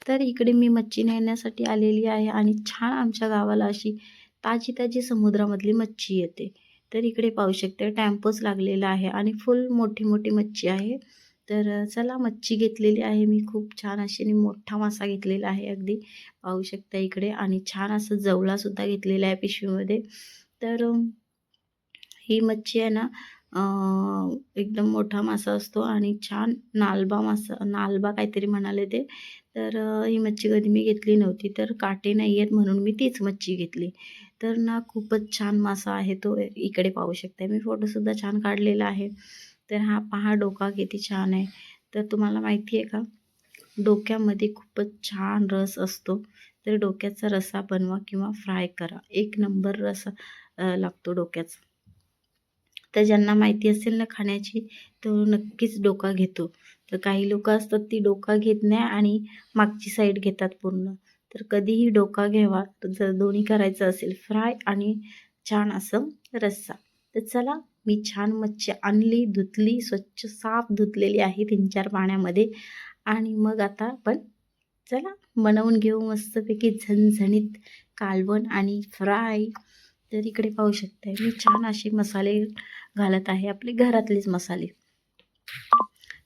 तर इकडे मी मच्छी नेण्यासाठी आलेली आहे आणि छान आमच्या गावाला अशी ताजी ताजी समुद्रामधली मच्छी येते. तर इकडे पाहू शकते टेम्पोच लागलेला आहे आणि फुल मोठी मोठी मच्छी आहे. तर चला मच्छी घेतलेली आहे मी, खूप छान अशी आणि मोठा मासा घेतलेला आहे अगदी पाहू शकता इकडे, आणि छान असं जवळासुद्धा घेतलेला आहे पिशवीमध्ये. तर ही मच्छी आहे ना, एकदम मोठा मासा असतो आणि छान नालबा मासा, नालबा काहीतरी म्हणाले ते. तर ही मच्छी कधी मी घेतली नव्हती, तर काटे नाही आहेत म्हणून मी तीच मच्छी घेतली. तर ना खूपच छान मासा आहे तो, इकडे पाहू शकता मी फोटोसुद्धा छान काढलेला आहे. तर हा पहा डोका किती छान आहे. तर तुम्हाला माहिती आहे का, डोक्यामध्ये खूपच छान रस असतो. तर डोक्याचा रस्सा बनवा किंवा फ्राय करा, एक नंबर रस्सा लागतो डोक्याचा. तर ज्यांना माहिती असेल ना खाण्याची, तो नक्कीच डोका घेतो. तर काही लोकं असतात ती डोका घेत नाही आणि मागची साईड घेतात पूर्ण. तर कधीही डोका घ्यावा, जर दोन्ही करायचं असेल फ्राय आणि छान असं रस्सा. तर चला, मी छान मच्छी आणली, धुतली, स्वच्छ साफ धुतलेली आहे 3-4 पाण्यामध्ये, आणि मग आता आपण चला बनवून घेऊ मस्तपैकी झणझणीत कालवण आणि फ्राय. तर इकडे पाहू शकताय मी छान असे मसाले घालत आहे, आपले घरातलेच मसाले.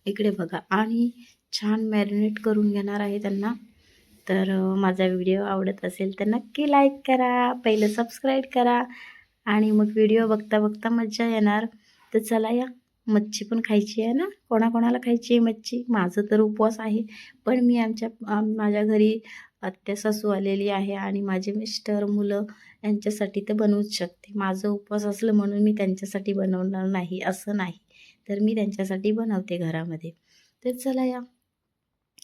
इकडे बघा, आणि छान मॅरिनेट करून घेणार आहे त्यांना. तर माझा व्हिडिओ आवडत असेल तर नक्की लाईक करा, पहिलं सबस्क्राईब करा, आणि मग व्हिडिओ बघता बघता मज्जा येणार. तर चला या, मच्छी पण खायची आहे ना, कोणाकोणाला खायची आहे मच्छी. माझं तर उपवास आहे, पण मी माझ्या घरी आत्या सासू आलेली आहे आणि माझे मिस्टर, मुलं यांच्यासाठी तर बनवूच शकते. माझं उपवास असलं म्हणून मी त्यांच्यासाठी बनवणार नाही असं नाही, तर मी त्यांच्यासाठी बनवते घरामध्ये. तर चला या,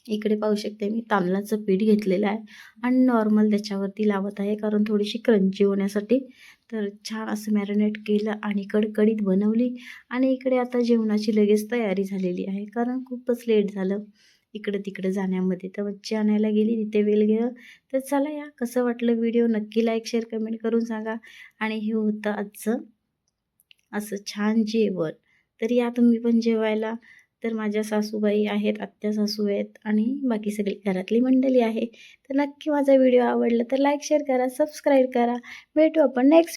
इकडे पाहू शकते मी तांदळाचं पीठ घेतलेलं आहे आणि नॉर्मल त्याच्यावरती लावत आहे, कारण थोडीशी क्रंची होण्यासाठी. तर छान असं मॅरिनेट केलं आणि कडकडीत बनवली, आणि इकडे आता जेवणाची लगेच तयारी झालेली आहे, कारण खूपच लेट झालं इकडं तिकडं जाण्यामध्ये. तर मच्छी आणायला गेली, तिथे वेळ गेलं. तर चला या, कसं वाटलं व्हिडिओ नक्की लाईक शेअर कमेंट करून सांगा. आणि हे होतं आजचं असं छान जेवण. तर या तुम्ही पण जेवायला. तर माझ्या सासूबाई आहेत, आत्या सासू आहेत आणि बाकी सगळी घरातली मंडळी आहे. तर नक्की माझा व्हिडिओ आवडला तर लाईक शेअर करा, सबस्क्राईब करा. भेटू आपण नेक्स्ट